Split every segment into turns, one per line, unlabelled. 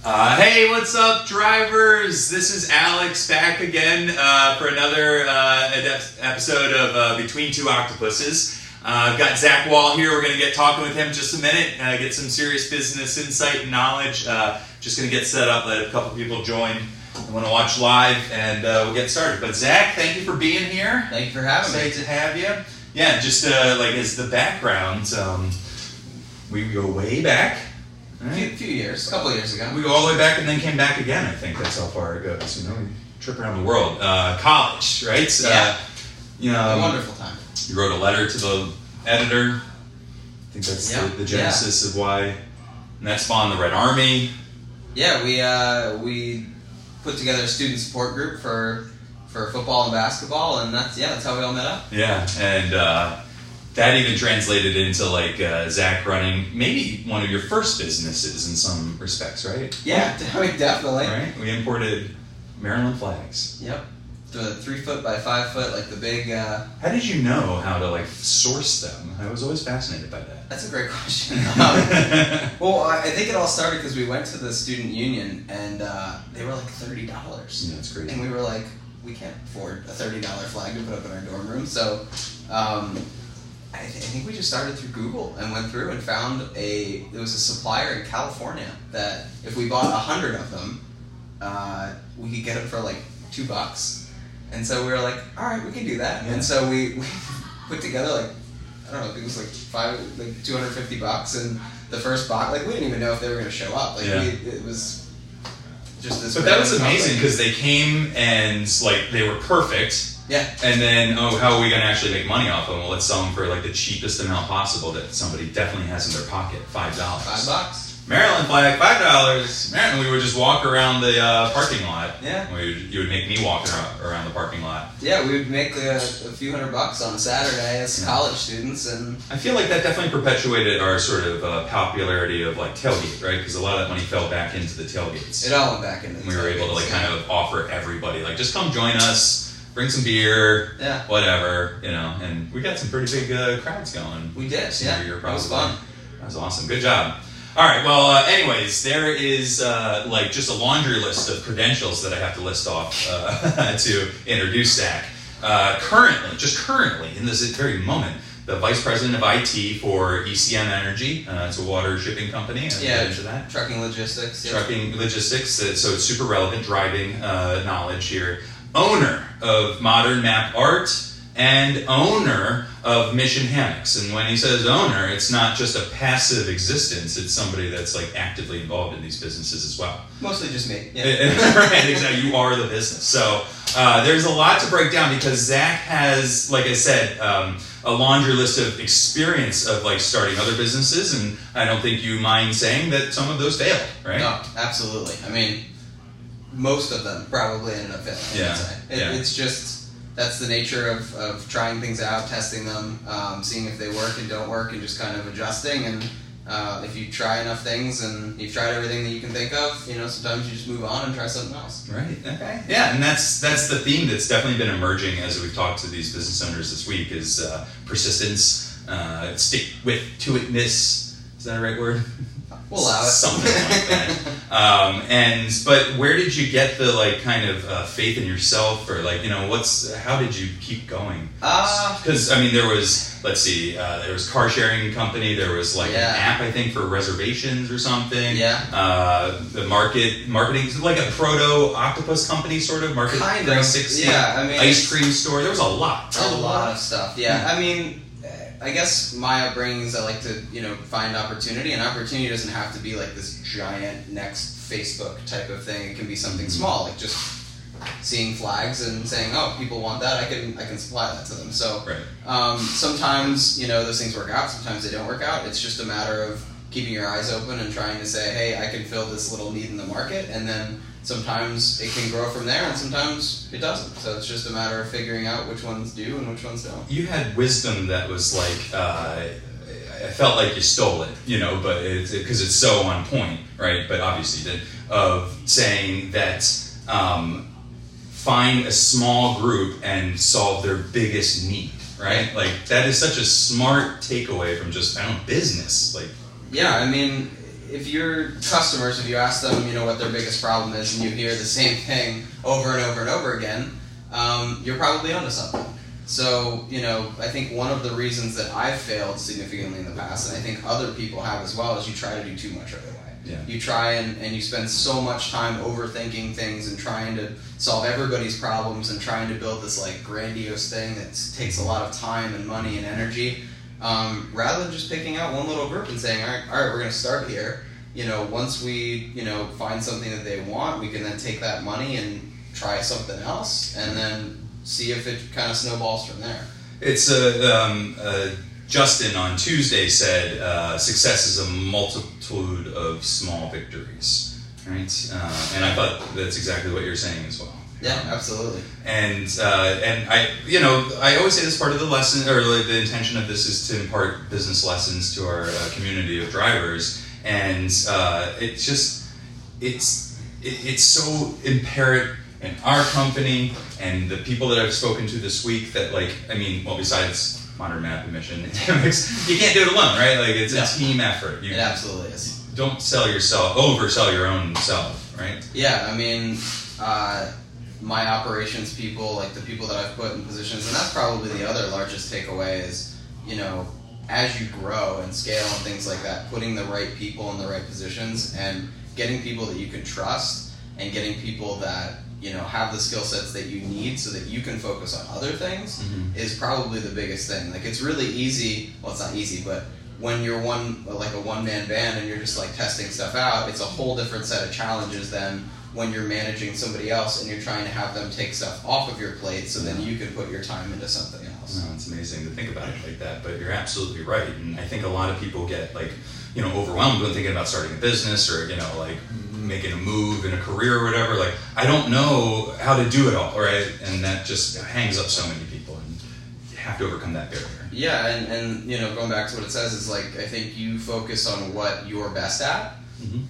Hey, what's up, drivers? This is Alex back again for another episode of Between Two Octopuses. I've got Zach Wahl here. We're going to get talking with him in just a minute, get some serious business insight and knowledge. Just going to get set up, let a couple people join. I want to watch live, and we'll get started. But Zach, thank you for being here.
Thank you for having me.
Great to have you. Yeah, just like as the background, we go way back.
Right. A few years, a couple of years ago.
We go all the way back and then came back again, I think that's how far it goes. You know, we trip around the world. College, right? So,
yeah. A wonderful time.
You wrote a letter to the editor. I think that's the genesis of why. And that spawned the Red Army.
Yeah, we put together a student support group for football and basketball, and that's how we all met up.
Yeah, and that even translated into like Zach running maybe one of your first businesses in some respects, right?
Yeah, definitely.
Right? We imported Maryland flags.
Yep. The 3 foot by 5 foot, like the big...
How did you know how to like source them? I was always fascinated by that.
That's a great question. Well, I think it all started because we went to the student union and they were like $30.
Yeah, that's crazy.
And we were like, we can't afford a $30 flag to put up in our dorm room, so... I think we just started through Google and went through and found there was a supplier in California that if we bought 100 of them, we could get them for like $2. And so we were like, all right, we can do that. Yeah. And so we put together like, I don't know, I think it was like $250, and the first box, like we didn't even know if they were going to show up. Like it was just this.
But that was amazing because they came and like they were perfect.
Yeah.
And then, how are we going to actually make money off of them? Well, let's sell them for like the cheapest amount possible that somebody definitely has in their pocket. $5.
$5.
Maryland flag, $5. And we would just walk around the parking lot.
Yeah.
You would make me walk around the parking lot.
Yeah, we would make a few $100 on a Saturday as college students, and
I feel like that definitely perpetuated our sort of popularity of like tailgate, right? Because a lot of that money fell back into the tailgates.
It all went back into the
tailgates. We were able to like kind of offer everybody like just come join us. Bring some beer, whatever, and we got some pretty big crowds going.
We did, yeah. It was fun.
That was awesome. Good job. All right, well, anyways, there is like just a laundry list of credentials that I have to list off to introduce Zach. Currently, in this very moment, the Vice President of IT for ECM Energy. It's a water shipping company.
Into that. Trucking logistics.
Yeah. Trucking logistics, so it's super relevant driving knowledge here. Owner of Modern Map Art and owner of Mission Hammocks. And when he says owner, it's not just a passive existence, it's somebody that's like actively involved in these businesses as well.
Mostly just me. Yeah.
Right, exactly. You are the business. So there's a lot to break down because Zach has, like I said, a laundry list of experience of like starting other businesses, and I don't think you mind saying that some of those failed, right?
No, absolutely. I mean, most of them probably ended up failing, I would say. It's just, that's the nature of trying things out, testing them, seeing if they work and don't work, and just kind of adjusting. And if you try enough things and you've tried everything that you can think of, sometimes you just move on and try something else.
Right. Okay. Yeah, and that's the theme that's definitely been emerging as we've talked to these business owners this week is persistence, stick-with-to-itness. Is that a right word?
We'll allow it.
Something like that. But where did you get the like kind of faith in yourself, or like how did you keep going? Because I mean, there was there was car sharing company, there was like an app I think for reservations or something.
Yeah.
The marketing like a proto Octopus company sort of market.
Kind
360.
Yeah. I mean,
ice cream store. There was a lot.
A lot of stuff. Yeah. I mean, I guess my upbringing is I like to, find opportunity, and opportunity doesn't have to be like this giant next Facebook type of thing. It can be something small, like just seeing flags and saying, oh, people want that, I can supply that to them. So sometimes, those things work out, sometimes they don't work out. It's just a matter of keeping your eyes open and trying to say, hey, I can fill this little need in the market, and then sometimes it can grow from there, and sometimes it doesn't. So it's just a matter of figuring out which ones do and which ones don't.
You had wisdom that was like, I felt like you stole it, but because it's so on point, right? But obviously you did, of saying that find a small group and solve their biggest need, right? Like that is such a smart takeaway from just business. Like,
yeah, I mean, if your customers, if you ask them, you know, what their biggest problem is, and you hear the same thing over and over and over again, you're probably onto something. So, you know, I think one of the reasons that I've failed significantly in the past, and I think other people have as well, is you try to do too much right away.
Yeah.
You try and you spend so much time overthinking things and trying to solve everybody's problems and trying to build this like grandiose thing that takes a lot of time and money and energy, rather than just picking out one little group and saying, all right, we're going to start here. You know, once we, you know, find something that they want, we can then take that money and try something else, and then see if it kind of snowballs from there.
It's Justin on Tuesday said success is a multitude of small victories, right? And I thought that's exactly what you're saying as well.
Yeah, absolutely.
And I, you know, I always say this part of the lesson, or the intention of this is to impart business lessons to our community of drivers, and it's so imperative in our company and the people that I've spoken to this week that, like, I mean, well, besides Modern Map and Mission Hammocks, you can't do it alone, right? Like, it's a team effort.
It absolutely is.
Don't oversell your own self, right?
Yeah, I mean, my operations people, like the people that I've put in positions, and that's probably the other largest takeaway is, you know, as you grow and scale and things like that, putting the right people in the right positions and getting people that you can trust and getting people that, you know, have the skill sets that you need so that you can focus on other things is probably the biggest thing. Like, it's really easy, well, it's not easy, but when you're like a one-man band and you're just like testing stuff out, it's a whole different set of challenges than when you're managing somebody else and you're trying to have them take stuff off of your plate so then you can put your time into something else.
No, it's amazing to think about it like that, but you're absolutely right. And I think a lot of people get, like, you know, overwhelmed when thinking about starting a business or, you know, like making a move in a career or whatever. Like, I don't know how to do it all, right? And that just hangs up so many people, and you have to overcome that barrier.
Yeah, and you know, going back to what it says, is like, I think you focus on what you're best at,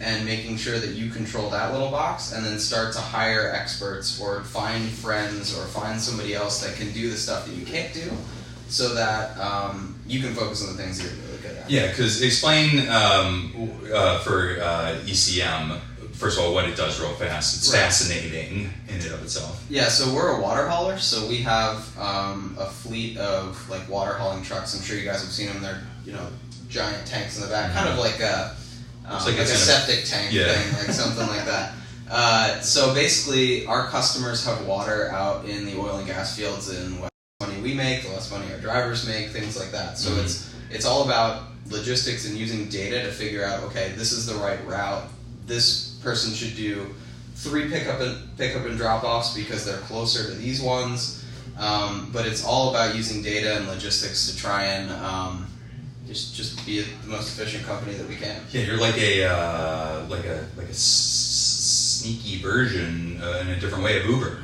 and making sure that you control that little box, and then start to hire experts or find friends or find somebody else that can do the stuff that you can't do, so that you can focus on the things that you're really good at.
Yeah, because explain for ECM, first of all, what it does real fast. It's fascinating in and of itself.
Yeah, so we're a water hauler, so we have a fleet of like water hauling trucks. I'm sure you guys have seen them. They're, you know, giant tanks in the back, kind of like a septic tank thing, like something like that. So basically, our customers have water out in the oil and gas fields, and the less money we make, the less money our drivers make, things like that. So it's all about logistics and using data to figure out, okay, this is the right route. This person should do 3 pickup and drop offs because they're closer to these ones. But it's all about using data and logistics to try and just be the most efficient company that we can.
Yeah, you're like a sneaky version in a different way of Uber,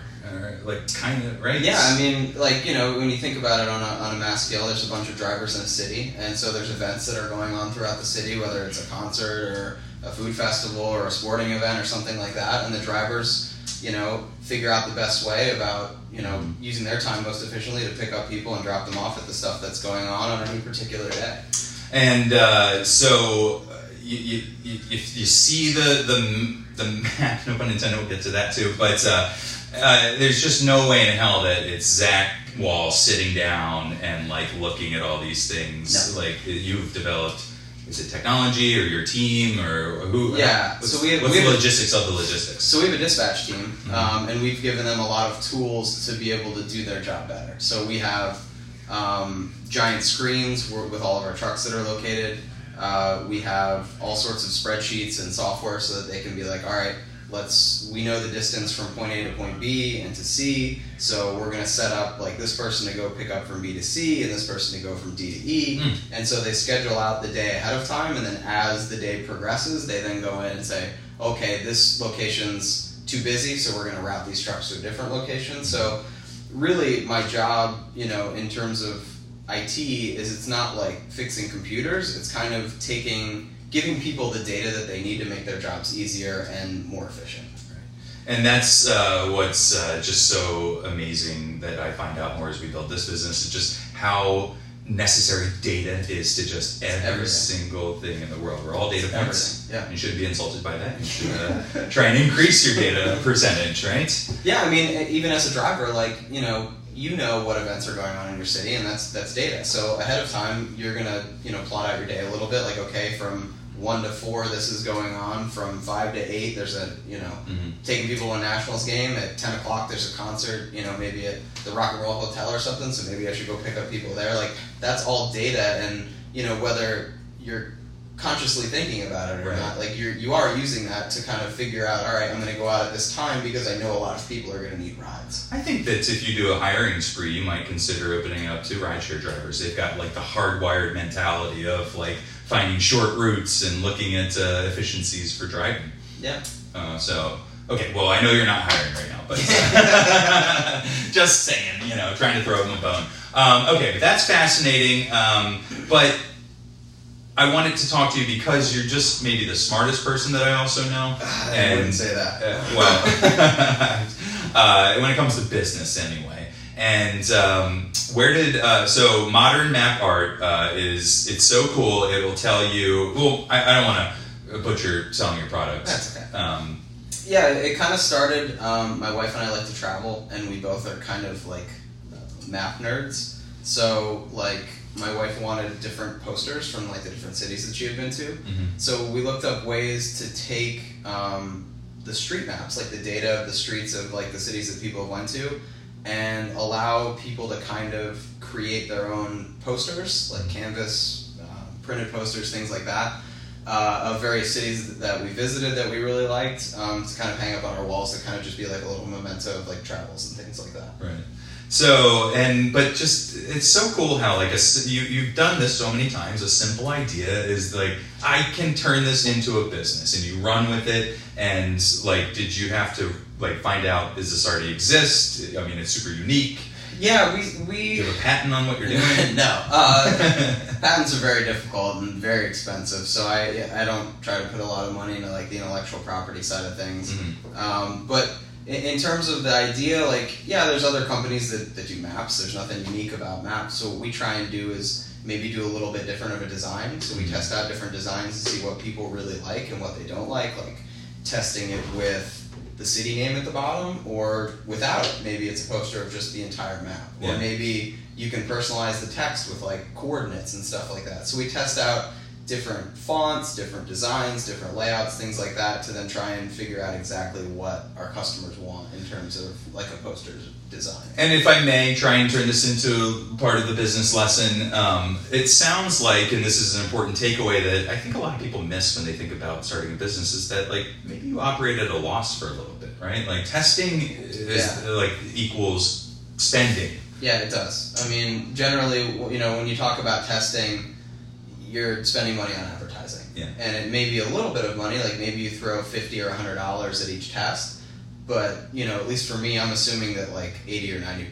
like kind of, right?
Yeah, I mean, like, you know, when you think about it on a mass scale, there's a bunch of drivers in a city, and so there's events that are going on throughout the city, whether it's a concert or a food festival or a sporting event or something like that, and the drivers, you know, figure out the best way about, you know, using their time most efficiently to pick up people and drop them off at the stuff that's going on any particular day. And
so if you see the map, no pun intended, we'll get to that too, but there's just no way in hell that it's Zach Wahl sitting down and like looking at all these things. No. Like, you've developed. Is it technology or your team or who?
Yeah.
What's the logistics of the logistics?
So we have a dispatch team, and we've given them a lot of tools to be able to do their job better. So we have giant screens with all of our trucks that are located. We have all sorts of spreadsheets and software so that they can be like, all right, we know the distance from point A to point B and to C, so we're going to set up like this person to go pick up from B to C and this person to go from D to E. And so they schedule out the day ahead of time, and then as the day progresses, they then go in and say, okay, this location's too busy, so we're going to route these trucks to a different location. So really my job, you know, in terms of IT is it's not like fixing computers, it's kind of giving people the data that they need to make their jobs easier and more efficient.
Right. And that's what's just so amazing that I find out more as we build this business, is just how necessary data is to just every
everything.
single thing in the world. We're all data points.
Everything, yeah.
You shouldn't be insulted by that. You should try and increase your data percentage, right?
Yeah, I mean, even as a driver, like, you know what events are going on in your city, and that's data. So ahead of time, you're gonna, plot out your day a little bit. Like, okay, from 1 to 4, this is going on. From 5 to 8, there's a, taking people to a Nationals game. At 10 o'clock, there's a concert, maybe at the Rock and Roll Hotel or something, so maybe I should go pick up people there. Like, that's all data, and, whether you're consciously thinking about it or not, like, you are using that to kind of figure out, all right, I'm going to go out at this time because I know a lot of people are going to need rides.
I think that if you do a hiring spree, you might consider opening up to rideshare drivers. They've got, like, the hardwired mentality of, like, finding short routes and looking at efficiencies for driving.
Yeah.
Okay, well, I know you're not hiring right now, but just saying, trying to throw them a bone. Okay, but that's fascinating. But I wanted to talk to you because you're just maybe the smartest person that I also know.
I wouldn't say that.
When it comes to business anyway. And so modern map art it's so cool. It'll tell you, well, I don't want to butcher selling your products.
That's okay. Yeah, it kind of started, my wife and I like to travel, and we both are kind of like map nerds. So, like, my wife wanted different posters from, like, the different cities that she had been to. Mm-hmm. So we looked up ways to take the street maps, like the data of the streets of, like, the cities that people went to, and allow people to kind of create their own posters, like canvas, printed posters, things like that, of various cities that we visited that we really liked, to kind of hang up on our walls to kind of just be like a little memento of, like, travels and things like that.
Right. So, but just, it's so cool how, like, you've done this so many times. A simple idea is, like, I can turn this into a business, and you run with it. And, like, did you have to, like, find out, does this already exist? I mean, it's super unique.
Yeah, we
Do you have a patent on what you're doing?
No. Patents are very difficult and very expensive, so I don't try to put a lot of money into, like, the intellectual property side of things. Mm-hmm. But in terms of the idea, like, yeah, there's other companies that do maps. There's nothing unique about maps. So what we try and do is maybe do a little bit different of a design. So we test out different designs to see what people really like and what they don't like testing it with the city name at the bottom or without it. Maybe it's a poster of just the entire map. Or maybe you can personalize the text with, like, coordinates and stuff like that. So we test out different fonts, different designs, different layouts, things like that, to then try and figure out exactly what our customers want in terms of, like, a poster design.
And if I may try and turn this into part of the business lesson, it sounds like, and this is an important takeaway that I think a lot of people miss when they think about starting a business, is that, like, maybe you operate at a loss for a little bit, right? Like, testing is like equals spending.
Yeah, it does. I mean, generally, when you talk about testing, you're spending money on advertising. Yeah. And it may be a little bit of money, like maybe you throw $50 or $100 at each test, but, at least for me, I'm assuming that, like, 80 or 90%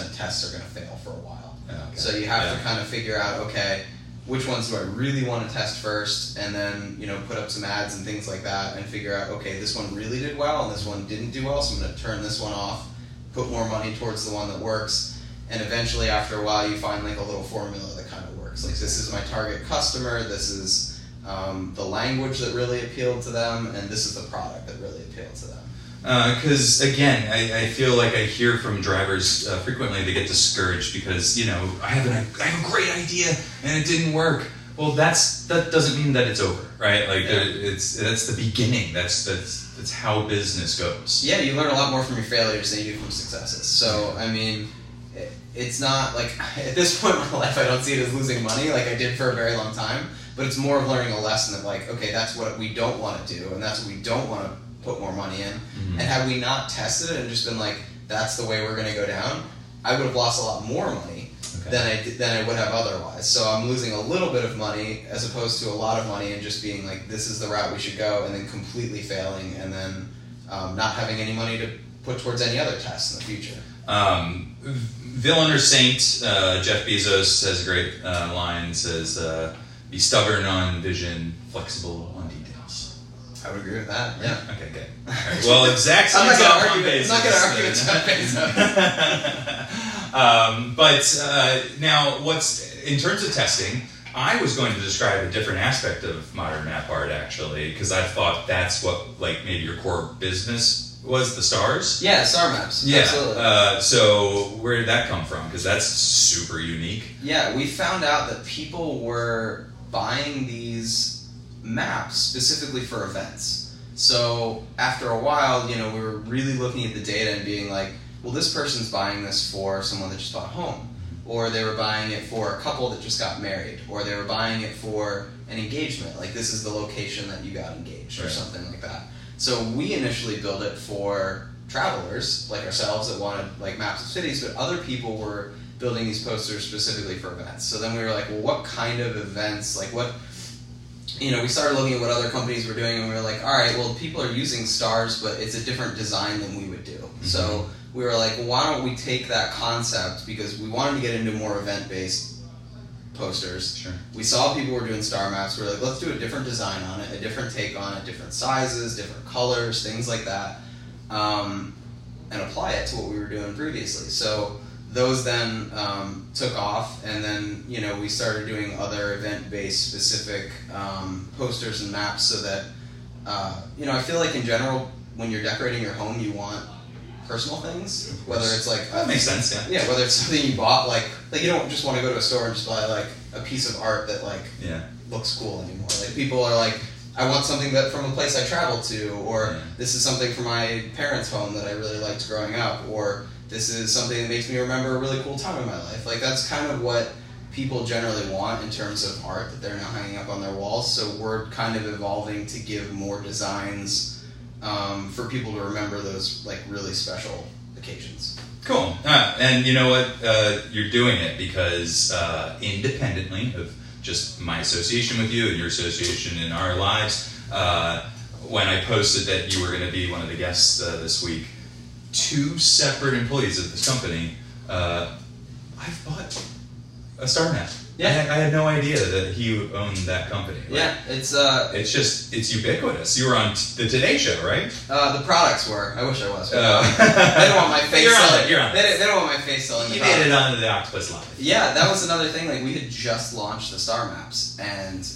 of tests are going to fail for a while. Okay. So you have to kind of figure out, okay, which ones do I really want to test first, and then, put up some ads and things like that, and figure out, okay, this one really did well, and this one didn't do well, so I'm going to turn this one off, put more money towards the one that works, and eventually, after a while, you find, like, a little formula that kind of works. Like, this is my target customer, this is the language that really appealed to them, and this is the product that really appealed to them.
Because, again, I feel like I hear from drivers frequently, they get discouraged because, I have a great idea and it didn't work. Well, that doesn't mean that it's over, right? Like, that's the beginning. That's how business goes.
Yeah, you learn a lot more from your failures than you do from successes. So, I mean, it's not, like, at this point in my life, I don't see it as losing money like I did for a very long time, but it's more of learning a lesson of, like, okay, that's what we don't want to do, and that's what we don't want to put more money in. Mm-hmm. And had we not tested it and just been like, that's the way we're going to go down, I would have lost a lot more money than I would have otherwise. So I'm losing a little bit of money as opposed to a lot of money and just being like, this is the route we should go, and then completely failing, and then not having any money to put towards any other tests in the future.
Villain or saint, Jeff Bezos has a great line, says, be stubborn on vision, flexible on details.
I would agree with that, yeah.
Okay, good. All right. Well, if Zach signs off on Bezos...
I'm not going to argue with Jeff Bezos.
But now, what's... in terms of testing, I was going to describe a different aspect of modern map art, actually, because I thought that's what, like, maybe your core business was, the stars?
Yeah, star maps.
Yeah.
Absolutely.
So where did that come from? Because that's super unique.
Yeah, we found out that people were buying these maps specifically for events. So after a while, we were really looking at the data and being like, well, this person's buying this for someone that just bought a home. Or they were buying it for a couple that just got married, or they were buying it for an engagement, like this is the location that you got engaged, or something like that. So we initially built it for travelers like ourselves that wanted like maps of cities, but other people were building these posters specifically for events. So then we were like, well, what kind of events, like what, we started looking at what other companies were doing, and we were like, all right, well, people are using stars, but it's a different design than we would do. Mm-hmm. So we were like, well, why don't we take that concept, because we wanted to get into more event-based posters. Sure. We saw people were doing star maps. We were like, let's do a different design on it, a different take on it, different sizes, different colors, things like that, and apply it to what we were doing previously. So those then took off, and then we started doing other event-based specific posters and maps, so that I feel like in general, when you're decorating your home, you want personal things, whether it's like
that makes sense,
yeah, whether it's something you bought, like you don't just want to go to a store and just buy like a piece of art that looks cool anymore. Like people are like, I want something that from a place I traveled to, or this is something from my parents' home that I really liked growing up, or this is something that makes me remember a really cool time in my life. Like that's kind of what people generally want in terms of art that they're now hanging up on their walls. So we're kind of evolving to give more designs for people to remember those like really special occasions.
Cool. And you know what? You're doing it because independently of just my association with you and your association in our lives, when I posted that you were going to be one of the guests this week, 2 separate employees of this company, I bought a star map. Yeah. I had no idea that he owned that company. Like,
yeah,
it's ubiquitous. You were on the Today Show, right?
The products were. I wish I was. They don't want my face selling. They don't want my face selling.
You made it onto the Octopus Live.
Yeah, that was another thing. Like we had just launched the star maps, and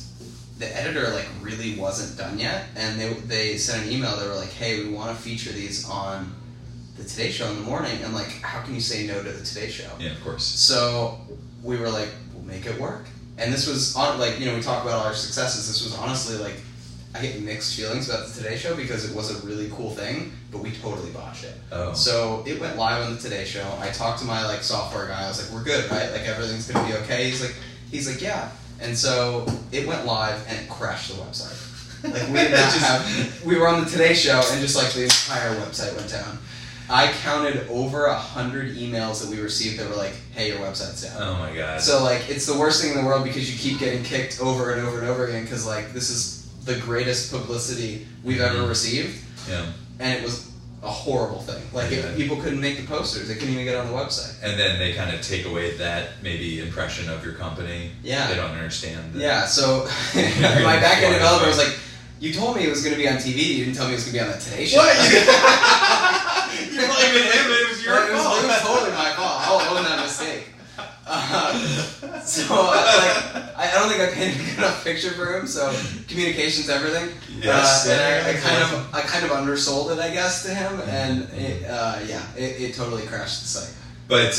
the editor like really wasn't done yet, and they sent an email. They were like, "Hey, we want to feature these on the Today Show in the morning," and like, how can you say no to the Today Show?
Yeah, of course.
So we were like, make it work. And this was on, like, we talk about all our successes. This was honestly like, I get mixed feelings about the Today Show because it was a really cool thing, but we totally botched it. Oh. So it went live on the Today Show. I talked to my like software guy. I was like, we're good, right? Like everything's gonna be okay. He's like, yeah. And so it went live and it crashed the website. Like we did not we were on the Today Show and just like the entire website went down. I counted over 100 emails that we received that were like, hey, your website's down.
Oh my god.
So like, it's the worst thing in the world because you keep getting kicked over and over and over again because like, this is the greatest publicity we've ever received.
Yeah.
And it was a horrible thing. Like, people couldn't make the posters. They couldn't even get on the website.
And then they kind of take away that maybe impression of your company.
Yeah.
They don't understand.
Yeah, so my back-end developer was like, you told me it was going to be on TV. You didn't tell me it was going to be on the Today Show.
What? You're blaming him, but it was your fault.
It was totally my fault. I'll own that mistake. I don't think I painted a good enough picture for him. So communication's everything.
Yes.
And I kind of undersold it, I guess, to him, and it totally crashed the site.
But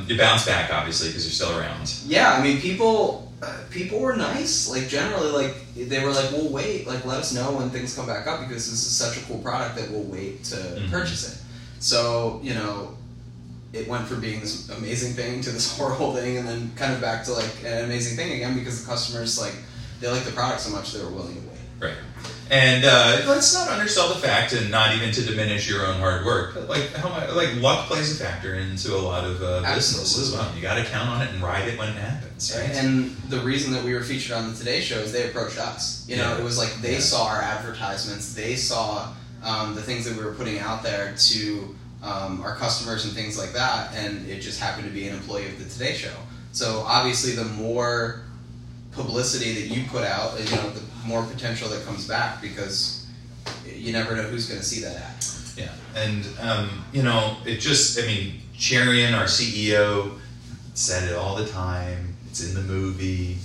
you bounced back, obviously, because you're still around.
Yeah, I mean, people were nice. Like generally, like they were like, "We'll wait. Like, let us know when things come back up because this is such a cool product that we'll wait to purchase it." So it went from being this amazing thing to this horrible thing, and then kind of back to like an amazing thing again because the customers they like the product so much they were willing to wait.
Right. And let's not undersell the fact, and not even to diminish your own hard work, but luck plays a factor into a lot of business as well. You got to count on it and ride it when it happens. Right?
And the reason that we were featured on the Today Show is they approached us. It was like they saw our advertisements, they saw the things that we were putting out there to our customers and things like that, and it just happened to be an employee of the Today Show. So obviously, the more publicity that you put out, the more potential that comes back because you never know who's going to see that ad.
Yeah, and Cherian, our CEO, said it all the time. it's in the movie.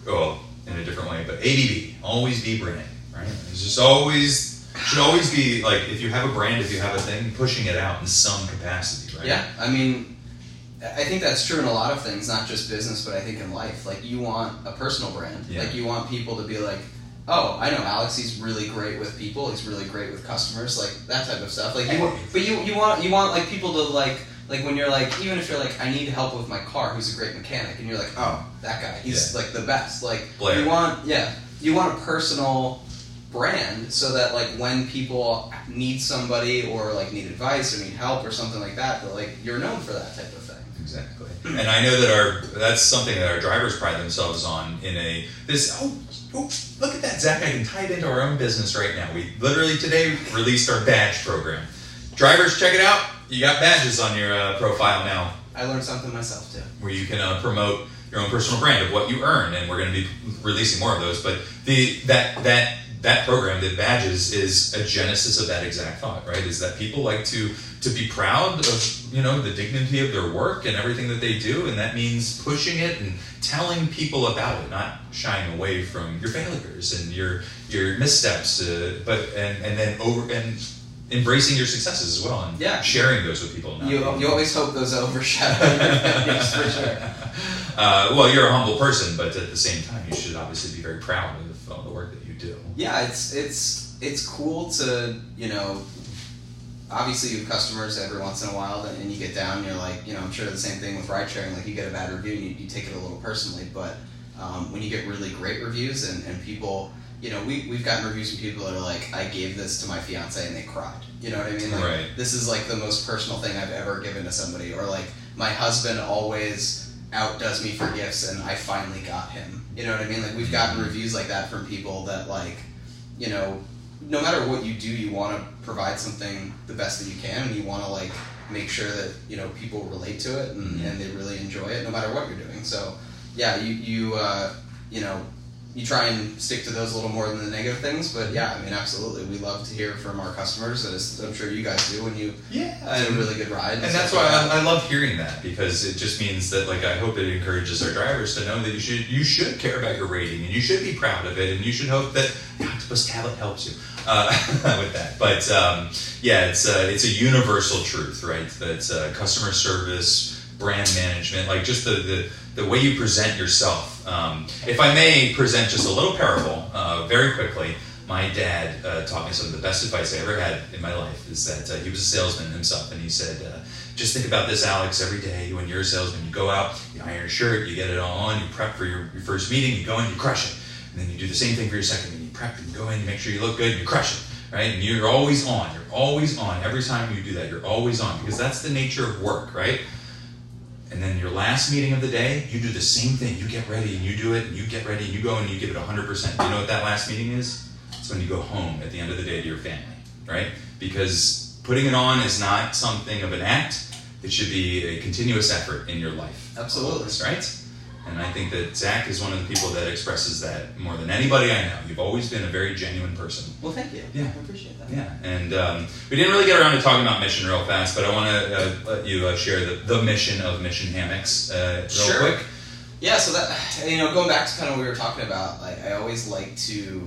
Oh, in a different way, but ABB, always be branding, right? It's just always, should always be like, if you have a brand, if you have a thing, pushing it out in some capacity, right?
Yeah, I mean, I think that's true in a lot of things, not just business, but I think in life. Like, you want a personal brand.
Yeah.
Like, you want people to be like, oh, I know Alex, he's really great with people, he's really great with customers, like, that type of stuff. Like, you want like people to like when you're like, even if you're like, I need help with my car, who's a great mechanic, and you're like, oh, that guy, he's like the best. Like,
Blair.
you want a personal brand so that like when people need somebody or like need advice or need help or something like that, that like you're known for that type of thing.
Exactly. And I know that that's something that our drivers pride themselves on in look at that, Zach, I can tie it into our own business right now. We literally today released our badge program. Drivers, check it out. You got badges on your profile now.
I learned something myself too.
Where you can promote your own personal brand of what you earn, and we're going to be releasing more of those. But that program, the badges, is a genesis of that exact thought, right? Is that people like to be proud of the dignity of their work and everything that they do, and that means pushing it and telling people about it, not shying away from your failures and your missteps, but then embracing your successes as well, and sharing those with people.
You always hope those overshadow your failures, for sure.
Well, you're a humble person, but at the same time, you should obviously be very proud of the work that you do.
Yeah, it's cool to, obviously you have customers every once in a while, and you get down and you're like, I'm sure the same thing with ride sharing, like you get a bad review and you take it a little personally, but when you get really great reviews and people, we've gotten reviews from people that are like, I gave this to my fiance and they cried. You know what I mean? Like,
right.
This is like the most personal thing I've ever given to somebody. Or like, my husband always outdoes me for gifts and I finally got him. You know what I mean? Like, we've gotten reviews like that from people that like, no matter what you do, you want to provide something the best that you can, and you want to like make sure that people relate to it and they really enjoy it, no matter what you're doing. So yeah, you try and stick to those a little more than the negative things, but yeah, I mean, absolutely, we love to hear from our customers, as I'm sure you guys do when you do a really good ride.
And that's why I love hearing that, because it just means that, like, I hope it encourages our drivers to know that you should care about your rating, and you should be proud of it, and you should hope that the Octopus tablet helps you with that. But it's a universal truth, right? That customer service, brand management, like just the way you present yourself. If I may present just a little parable very quickly, my dad taught me some of the best advice I ever had in my life. Is that he was a salesman himself, and he said, just think about this, Alex. Every day when you're a salesman, you go out, you iron your shirt, you get it all on, you prep for your first meeting, you go in, you crush it. And then you do the same thing for your second meeting. You prep and you go in, you make sure you look good, and you crush it. Right? And you're always on. You're always on. Every time you do that, you're always on, because that's the nature of work, right? And then your last meeting of the day, you do the same thing. You get ready and you do it, and you get ready and you go and you give it 100%. You know what that last meeting is? It's when you go home at the end of the day to your family, right? Because putting it on is not something of an act. It should be a continuous effort in your life.
Absolutely.
Always, right? And I think that Zach is one of the people that expresses that more than anybody I know. You've always been a very genuine person.
Well, thank you.
Yeah.
I appreciate that.
Yeah, and we didn't really get around to talking about Mission real fast, but I want to let you share the mission of Mission Hammocks real quick.
Yeah, so that, going back to kind of what we were talking about, like, I always like to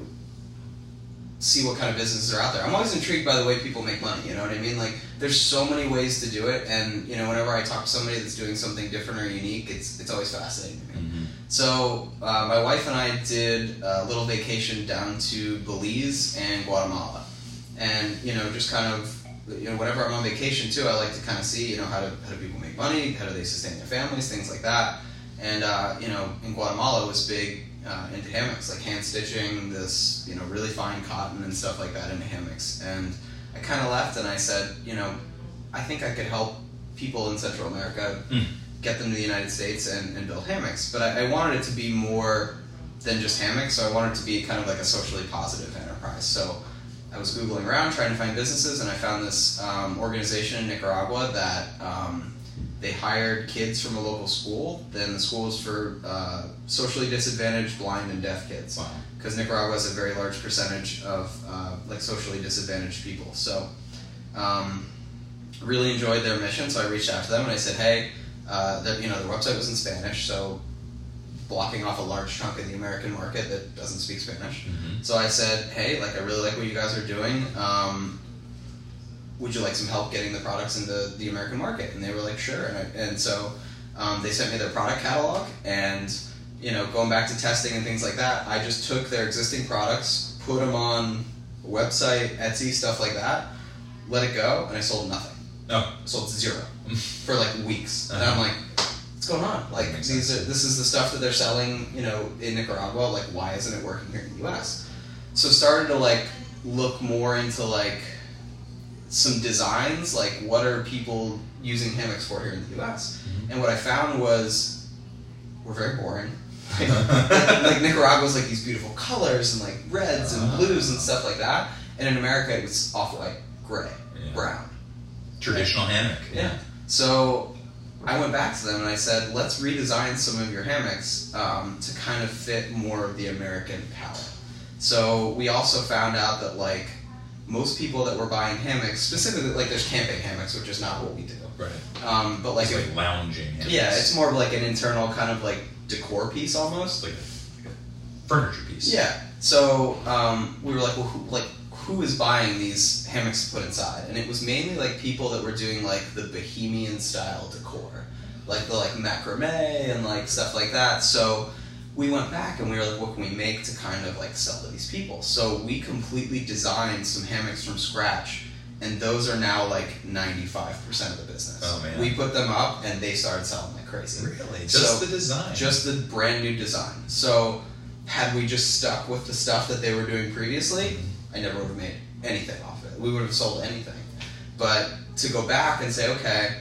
see what kind of businesses are out there. I'm always intrigued by the way people make money, you know what I mean? Like, there's so many ways to do it, and, whenever I talk to somebody that's doing something different or unique, it's always fascinating to me. Mm-hmm. So, my wife and I did a little vacation down to Belize and Guatemala. And, just kind of, whenever I'm on vacation too, I like to kind of see, how do people make money, how do they sustain their families, things like that. And, in Guatemala it was big into hammocks, like hand stitching this, really fine cotton and stuff like that into hammocks. And I kind of left and I said, I think I could help people in Central America get them to the United States and build hammocks. But I wanted it to be more than just hammocks, so I wanted it to be kind of like a socially positive enterprise. So I was Googling around trying to find businesses, and I found this organization in Nicaragua that they hired kids from a local school. Then the school was for socially disadvantaged, blind, and deaf kids.
Wow.
Because Nicaragua has a very large percentage of socially disadvantaged people. So really enjoyed their mission, so I reached out to them and I said, hey, their website was in Spanish, so blocking off a large chunk of the American market that doesn't speak Spanish.
Mm-hmm.
So I said, hey, like I really like what you guys are doing. Would you like some help getting the products into the American market? And they were like, sure. And so they sent me their product catalog, and going back to testing and things like that, I just took their existing products, put them on a website, Etsy, stuff like that, let it go, and I sold nothing.
Oh.
I sold zero for like weeks.
Uh-huh.
And I'm like, what's going on? Like this is the stuff that they're selling, in Nicaragua. Like, why isn't it working here in the U.S.? So started to like look more into like some designs, like what are people using hammocks for here in the U.S.
Mm-hmm.
And what I found was we're very boring. Like Nicaragua's like these beautiful colors and like reds and blues and stuff like that. And in America it was off-white, gray, brown.
Traditional hammock.
Yeah. So I went back to them and I said, let's redesign some of your hammocks to kind of fit more of the American palette. So we also found out that like most people that were buying hammocks, specifically like there's camping hammocks, which is not what we do.
Right.
But like,
it's like lounging hammocks.
Yeah, it's more of like an internal kind of like decor piece almost.
Like a furniture piece.
Yeah. So we were like, well, who is buying these hammocks to put inside? And it was mainly like people that were doing like the bohemian style decor, like the like macrame and like stuff like that. So we went back and we were like, what can we make to kind of like sell to these people? So we completely designed some hammocks from scratch, and those are now like 95% of the business.
Oh man.
We put them up and they started selling like crazy.
Really? Just the design?
Just the brand new design. So had we just stuck with the stuff that they were doing previously, I never would have made anything off it. We would have sold anything. But to go back and say, okay,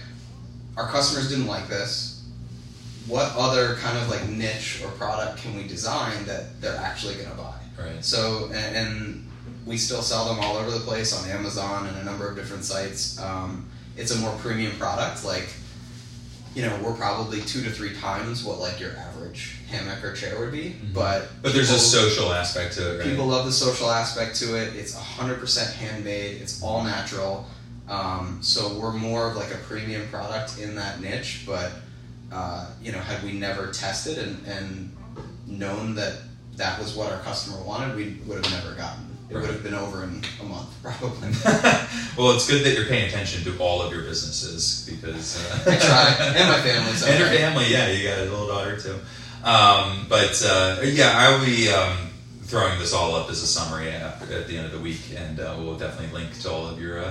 our customers didn't like this. What other kind of like niche or product can we design that they're actually going to buy?
Right.
So, and we still sell them all over the place on Amazon and a number of different sites. It's a more premium product. Like, we're probably 2 to 3 times what like your average hammock or chair would be.
Mm-hmm.
But
there's a social aspect to it, right?
People love the social aspect to it. It's 100% handmade. It's all natural. So we're more of like a premium product in that niche. But had we never tested and known that that was what our customer wanted, we would have never gotten. It would have been over in a month, probably.
Well, it's good that you're paying attention to all of your businesses because...
I try. And my family. So
and your family, yeah. You got a little daughter, too. I will be throwing this all up as a summary at the end of the week, and we'll definitely link to all of your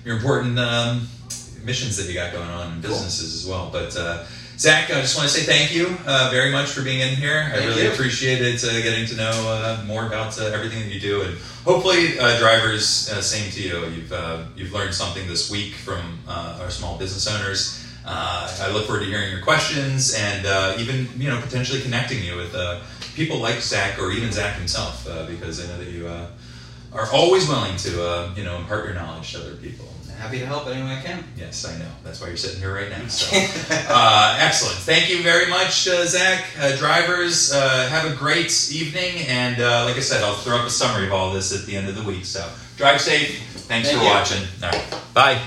important missions that you got going on in businesses as well. But Zach, I just want to say thank you very much for being in here. I really appreciated getting to know more about everything that you do, and hopefully, drivers, same to you. You've learned something this week from our small business owners. I look forward to hearing your questions and even potentially connecting you with people like Zach or even Zach himself, because I know that you are always willing to impart your knowledge to other people.
Happy to help any way I can.
Yes, I know. That's why you're sitting here right now. So, excellent. Thank you very much, Zach. Drivers, have a great evening. And like I said, I'll throw up a summary of all this at the end of the week. So drive safe. Thank you for watching. All right. Bye.